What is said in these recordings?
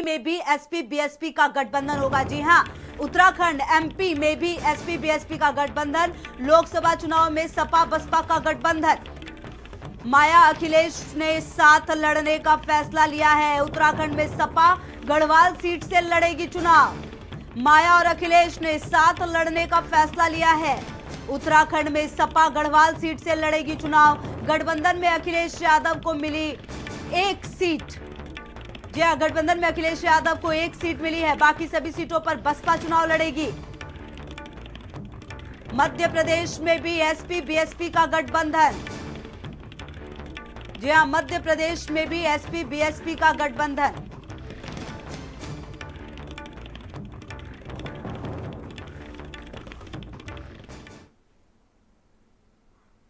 में भी SP BSP का गठबंधन होगा। जी हां, उत्तराखंड एमपी में भी एसपी बीएसपी का गठबंधन। लोकसभा चुनाव में सपा बसपा का गठबंधन। माया अखिलेश ने साथ लड़ने का फैसला लिया है। उत्तराखंड में सपा गढ़वाल सीट से लड़ेगी चुनाव। माया और अखिलेश ने साथ लड़ने का फैसला लिया है। उत्तराखंड में सपा गढ़वाल सीट से लड़ेगी चुनाव। गठबंधन में अखिलेश यादव को मिली 1 सीट। जी हां, गठबंधन में अखिलेश यादव को 1 सीट मिली है। बाकी सभी सीटों पर बसपा चुनाव लड़ेगी। मध्य प्रदेश में भी एसपी बीएसपी का गठबंधन। जी हां, मध्य प्रदेश में भी एसपी बीएसपी का गठबंधन।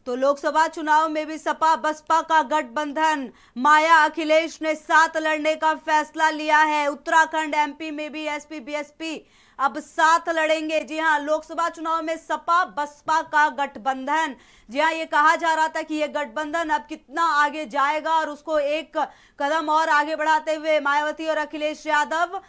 तो लोकसभा चुनाव में भी सपा बसपा का गठबंधन। माया अखिलेश ने साथ लड़ने का फैसला लिया है। उत्तराखंड एमपी में भी एसपी बीएसपी अब साथ लड़ेंगे। जी हां, लोकसभा चुनाव में सपा बसपा का गठबंधन। जी हां, ये कहा जा रहा था कि ये गठबंधन अब कितना आगे जाएगा और उसको एक कदम और आगे बढ़ाते हुए मायावती और अखिलेश यादव।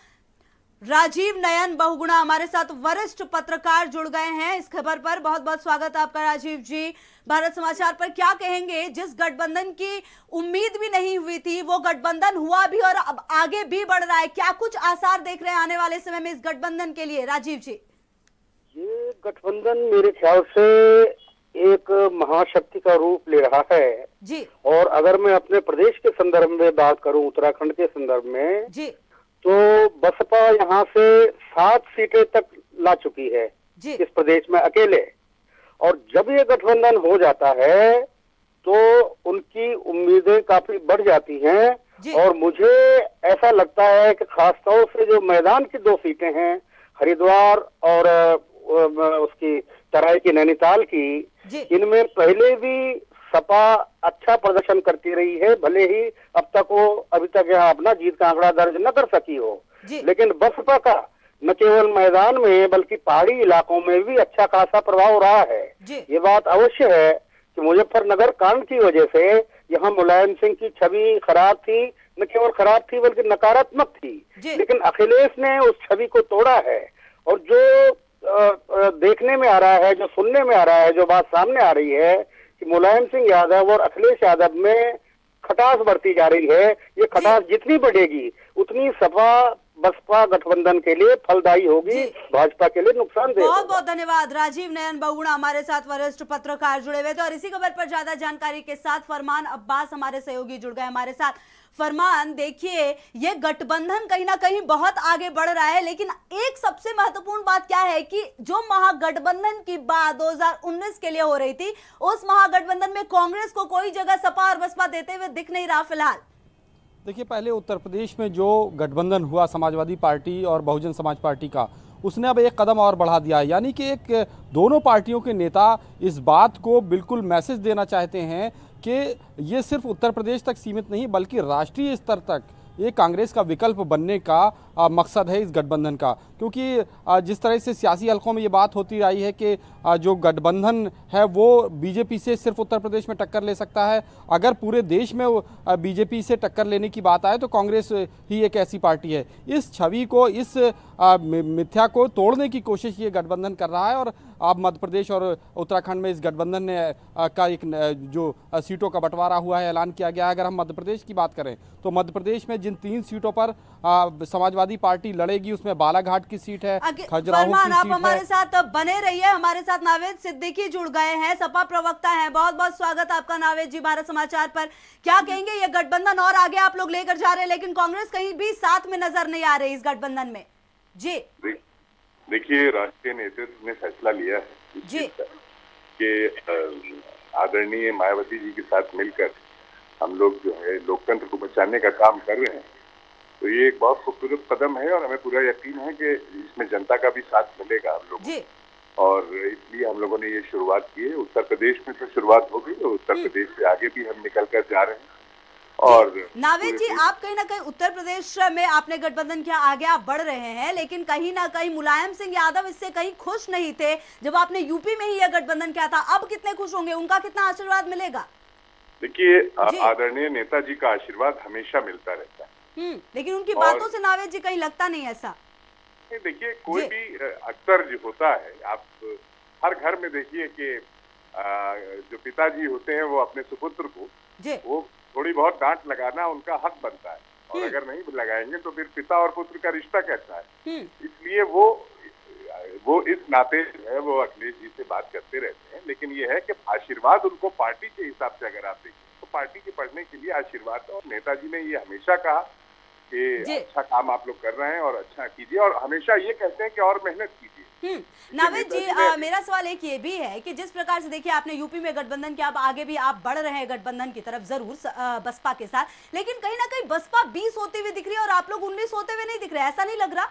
राजीव नयन बहुगुणा हमारे साथ वरिष्ठ पत्रकार जुड़ गए हैं इस खबर पर। बहुत बहुत स्वागत है आपका राजीव जी। भारत समाचार पर क्या कहेंगे, जिस गठबंधन की उम्मीद भी नहीं हुई थी वो गठबंधन हुआ भी और अब आगे भी बढ़ रहा है। क्या कुछ आसार देख रहे हैं आने वाले समय में इस गठबंधन के लिए राजीव जी? ये गठबंधन मेरे ख्याल से एक महाशक्ति का रूप ले रहा है जी। और अगर मैं अपने प्रदेश के संदर्भ में बात करूं, उत्तराखंड के संदर्भ में जी तो बसपा यहाँ से 7 सीटें तक ला चुकी है जी। इस प्रदेश में अकेले। और जब ये गठबंधन हो जाता है तो उनकी उम्मीदें काफी बढ़ जाती हैं और मुझे ऐसा लगता है कि खासतौर से जो मैदान की 2 सीटें हैं, हरिद्वार और उसकी तराई की नैनीताल की, इनमें पहले भी सपा अच्छा प्रदर्शन करती रही है। भले ही अब तक वो अभी तक यहाँ अपना जीत का आंकड़ा दर्ज न कर सकी हो, लेकिन बसपा का न केवल मैदान में बल्कि पहाड़ी इलाकों में भी अच्छा खासा प्रभाव रहा है। ये बात अवश्य है कि मुजफ्फरनगर कांड की वजह से यहाँ मुलायम सिंह की छवि खराब थी, न केवल खराब थी बल्कि नकारात्मक थी, लेकिन अखिलेश ने उस छवि को तोड़ा है। और जो देखने में आ रहा है, जो सुनने में आ रहा है, जो बात सामने आ रही है कि मुलायम सिंह यादव और अखिलेश यादव में खटास बढ़ती जा रही है। ये खटास जितनी बढ़ेगी उतनी सपा बसपा गठबंधन के लिए फलदायी होगी, भाजपा के लिए नुकसानदेह। बहुत बहुत धन्यवाद। राजीव नयन बहुगुणा हमारे साथ वरिष्ठ पत्रकार जुड़े हुए थे और इसी खबर पर ज्यादा जानकारी के साथ फरमान अब्बास हमारे सहयोगी जुड़ गए हमारे साथ। फरमान, देखिए ये गठबंधन कहीं ना कहीं बहुत आगे बढ़ रहा है, लेकिन एक सबसे महत्वपूर्ण बात क्या है कि जो महागठबंधन की बात 2019 के लिए हो रही थी, उस महागठबंधन में कांग्रेस को कोई जगह सपा और बसपा देते हुए दिख नहीं रहा फिलहाल। देखिए, पहले उत्तर प्रदेश में जो गठबंधन हुआ समाजवादी पार्टी और बहुजन समाज पार्टी का, उसने अब एक कदम और बढ़ा दिया है। यानी कि एक दोनों पार्टियों के नेता इस बात को बिल्कुल मैसेज देना चाहते हैं कि ये सिर्फ उत्तर प्रदेश तक सीमित नहीं बल्कि राष्ट्रीय स्तर तक ये कांग्रेस का विकल्प बनने का मकसद है इस गठबंधन का। क्योंकि जिस तरह से सियासी हलकों में ये बात होती रही है कि जो गठबंधन है वो बीजेपी से सिर्फ उत्तर प्रदेश में टक्कर ले सकता है, अगर पूरे देश में बीजेपी से टक्कर लेने की बात आए तो कांग्रेस ही एक ऐसी पार्टी है। इस छवि को, इस मिथ्या को तोड़ने की कोशिश ये गठबंधन कर रहा है। और अब मध्य प्रदेश और उत्तराखंड में इस गठबंधन ने का एक जो सीटों का बंटवारा हुआ है, ऐलान किया गया है। अगर हम मध्य प्रदेश की बात करें तो मध्य प्रदेश में जिन 3 सीटों पर समाजवादी पार्टी लड़ेगी उसमें बालाघाट की सीट है, खजुराहो की सीट है। आप हमारे साथ बने रहिए। हमारे साथ नावेद सिद्दीकी जुड़ गए हैं, सपा प्रवक्ता हैं। बहुत बहुत स्वागत आपका नावेद जी भारत समाचार पर। क्या कहेंगे, ये गठबंधन और आगे आप लोग लेकर जा रहे हैं, लेकिन कांग्रेस कहीं भी साथ में नजर नहीं आ रही इस गठबंधन में। जी देखिए, राष्ट्रीय नेतृत्व ने फैसला लिया है जी कि आदरणीय मायावती जी के साथ मिलकर हम लोग जो है लोकतंत्र को बचाने का काम कर रहे हैं। तो ये एक बहुत खूबसूरत कदम है और हमें पूरा यकीन है कि इसमें जनता का भी साथ मिलेगा हम लोगों को, और इसलिए हम लोगों ने ये शुरुआत की है। उत्तर प्रदेश में तो शुरुआत हो गई और उत्तर प्रदेश से आगे भी हम निकल कर जा रहे हैं। और नावेद जी, आप कहीं ना कहीं उत्तर प्रदेश में आपने गठबंधन किया, आगे आप बढ़ रहे हैं, लेकिन कहीं ना कहीं मुलायम सिंह यादव इससे कहीं खुश नहीं थे जब आपने यूपी में ही यह गठबंधन किया था। अब कितने खुश होंगे, उनका कितना आशीर्वाद मिलेगा? देखिए, आदरणीय नेताजी का आशीर्वाद हमेशा मिलता रहता है लेकिन उनकी बातों से नावेद जी कहीं लगता नहीं ऐसा। देखिए, कोई भी अक्सर जो होता है, आप हर घर में देखिए कि जो पिताजी होते हैं वो अपने सुपुत्र को वो थोड़ी बहुत डांट लगाना उनका हक बनता है, और अगर नहीं लगाएंगे तो फिर पिता और पुत्र का रिश्ता कैसा है। इसलिए वो इस नाते जो है वो अखिलेश जी से बात करते रहते हैं। लेकिन ये है कि आशीर्वाद उनको पार्टी के हिसाब से अगर आप देखें तो पार्टी के बढ़ने के लिए आशीर्वाद, और नेताजी ने ये हमेशा कहा कि अच्छा काम आप लोग कर रहे हैं और अच्छा कीजिए, और हमेशा ये कहते हैं कि और मेहनत कीजिए। नावेद जी, मेरा सवाल एक ये भी है कि जिस प्रकार से देखिए आपने यूपी में गठबंधन किया, अब आगे भी आप बढ़ रहे हैं गठबंधन की तरफ जरूर बसपा के साथ, लेकिन कहीं ना कहीं बसपा 20 होते हुए दिख रही है और आप लोग 19 होते हुए नहीं दिख रहे, ऐसा नहीं लग रहा?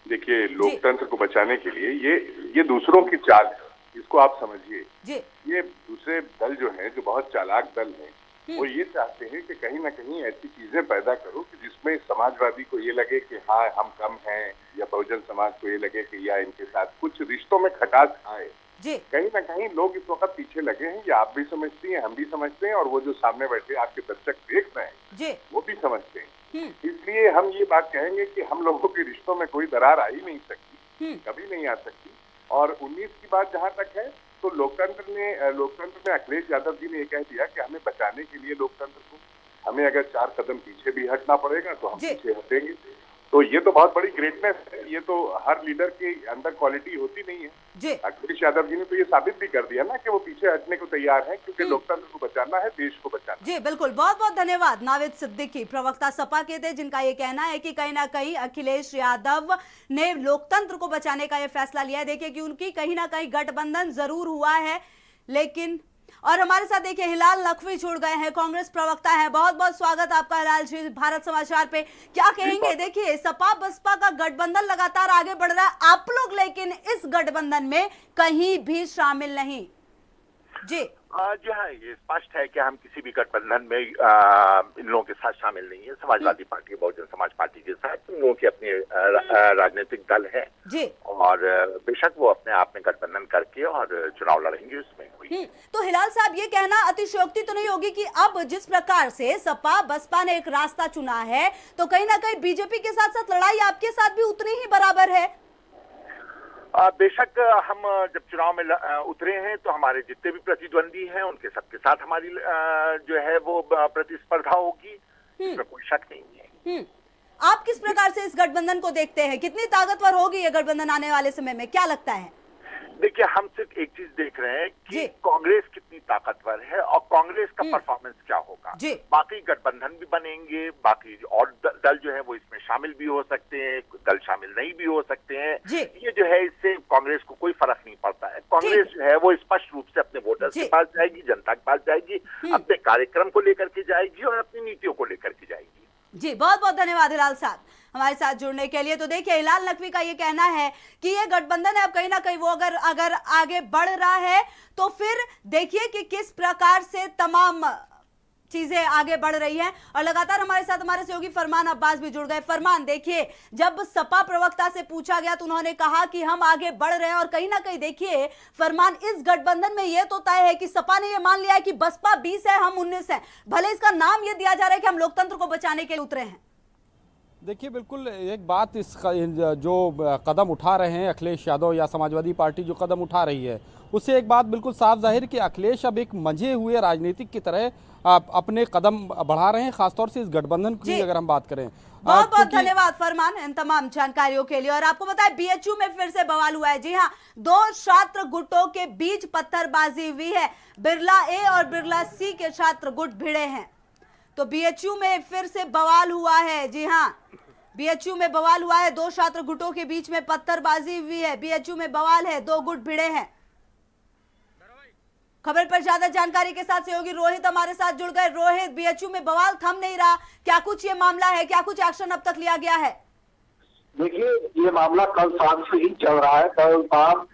देखिए, लोकतंत्र को बचाने के लिए ये दूसरों की चाल है, इसको आप समझिए। ये दूसरे दल जो हैं, जो बहुत चालाक दल हैं, वो ये चाहते हैं कि कहीं ना कहीं ऐसी चीजें पैदा करो कि जिसमें समाजवादी को ये लगे कि हाँ हम कम हैं, या बहुजन समाज को ये लगे कि या इनके साथ कुछ रिश्तों में खटास आए। कहीं ना कहीं लोग इस वक्त पीछे लगे हैं, ये आप भी समझती हैं, हम भी समझते हैं, और वो जो सामने बैठे आपके दर्शक देख रहे हैं वो भी समझते हैं। इसलिए हम ये बात कहेंगे कि हम लोगों के रिश्तों में कोई दरार आ ही नहीं सकती, कभी नहीं आ सकती। और 19 की बात जहाँ तक है तो लोकतंत्र में अखिलेश यादव जी ने ये कह दिया कि हमें बचाने के लिए लोकतंत्र को हमें अगर 4 कदम पीछे भी हटना पड़ेगा तो हम पीछे हटेंगे। तो ये तो बहुत बड़ी ग्रेटनेस है, ये तो हर लीडर के अंदर क्वालिटी होती नहीं है। अखिलेश यादव जी ने तो ये साबित भी कर दिया ना कि वो पीछे हटने को तैयार हैं, क्योंकि लोकतंत्र को बचाना है, देश को बचाना। जी बिल्कुल, बहुत बहुत धन्यवाद। नावेद सिद्दीकी प्रवक्ता सपा के थे, जिनका ये कहना है कि कहीं ना कहीं अखिलेश यादव ने लोकतंत्र को बचाने का ये फैसला लिया है। देखिए कि उनकी कहीं ना कहीं गठबंधन जरूर हुआ है, लेकिन और हमारे साथ देखिए हिलाल नकवी जुड़ गए हैं, कांग्रेस प्रवक्ता हैं। बहुत बहुत स्वागत आपका हिलाल जी भारत समाचार पे। क्या कहेंगे? देखिए सपा बसपा का गठबंधन लगातार आगे बढ़ रहा है, आप लोग लेकिन इस गठबंधन में कहीं भी शामिल नहीं। जी हाँ, ये स्पष्ट है कि हम किसी भी गठबंधन में इन लोगों के साथ शामिल नहीं है। समाजवादी पार्टी, बहुजन समाज पार्टी के साथ इन लोगों के अपने राजनीतिक दल है जी, और बेशक वो अपने आप में गठबंधन करके और चुनाव लड़ेंगे, उसमें कोई। तो हिलाल साहब, ये कहना अतिशयोक्ति तो नहीं होगी कि अब जिस प्रकार से सपा बसपा ने एक रास्ता चुना है तो कहीं ना कहीं बीजेपी के साथ साथ लड़ाई आपके साथ भी उतनी ही बराबर है? बेशक हम जब चुनाव में उतरे हैं तो हमारे जितने भी प्रतिद्वंदी हैं उनके सबके साथ हमारी जो है वो प्रतिस्पर्धा होगी, इसमें कोई शक नहीं है। आप किस प्रकार से इस गठबंधन को देखते हैं? कितनी ताकतवर होगी ये गठबंधन आने वाले समय में, क्या लगता है? देखिए, हम सिर्फ एक चीज देख रहे हैं कि कांग्रेस कितनी ताकतवर है और कांग्रेस का परफॉर्मेंस क्या होगा। बाकी गठबंधन भी बनेंगे, बाकी और दल जो है वो इसमें शामिल भी हो सकते हैं, दल शामिल नहीं भी हो सकते हैं। ये जो है इससे कांग्रेस को कोई फर्क नहीं पड़ता है। कांग्रेस जो है वो स्पष्ट रूप से अपने वोटर्स के पास जाएगी, जनता के पास जाएगी, अपने कार्यक्रम को लेकर के जाएगी और अपनी नीतियों को लेकर के जाएगी। जी बहुत बहुत धन्यवाद हिलाल साहब हमारे साथ जुड़ने के लिए। तो देखिए हिलाल नकवी का ये कहना है कि ये गठबंधन है, अब कहीं ना कहीं वो अगर आगे बढ़ रहा है तो फिर देखिए कि किस प्रकार से तमाम चीजें आगे बढ़ रही हैं। और लगातार हमारे साथ हमारे सहयोगी फरमान अब्बास भी जुड़ गए। फरमान, देखिए जब सपा प्रवक्ता से पूछा गया तो उन्होंने कहा कि हम आगे बढ़ रहे हैं, और कहीं ना कहीं देखिए फरमान, इस गठबंधन में यह तो तय है कि सपा ने यह मान लिया है कि बसपा 20 है, हम 19 हैं, भले इसका नाम यह दिया जा रहा है कि हम लोकतंत्र को बचाने के लिए उतरे हैं। देखिए बिल्कुल एक बात, इस जो कदम उठा रहे हैं अखिलेश यादव या समाजवादी पार्टी जो कदम उठा रही है, उससे एक बात बिल्कुल साफ जाहिर कि अखिलेश अब एक मंझे हुए राजनीतिक की तरह अपने कदम बढ़ा रहे हैं, खासतौर से इस गठबंधन की अगर हम बात करें। बहुत बहुत धन्यवाद फरमान इन तमाम जानकारियों के लिए। और आपको बताएं बीएचयू में फिर से बवाल हुआ है। जी हाँ, 2 छात्र गुटों के बीच पत्थरबाजी हुई है। बिरला ए और बिरला सी के छात्र गुट भिड़े हैं, तो बीएचयू में फिर से बवाल हुआ है। जी हाँ, बीएचयू में बवाल हुआ है, 2 छात्र गुटों के बीच में पत्थरबाजी हुई है। बीएचयू में बवाल है, 2 गुट भिड़े हैं। खबर पर ज्यादा जानकारी के साथ सहयोगी रोहित हमारे साथ जुड़ गए। रोहित, बीएचयू में बवाल थम नहीं रहा, क्या कुछ ये मामला है, क्या कुछ एक्शन अब तक लिया गया है? देखिए, ये मामला कल शाम से ही चल रहा है। कल शाम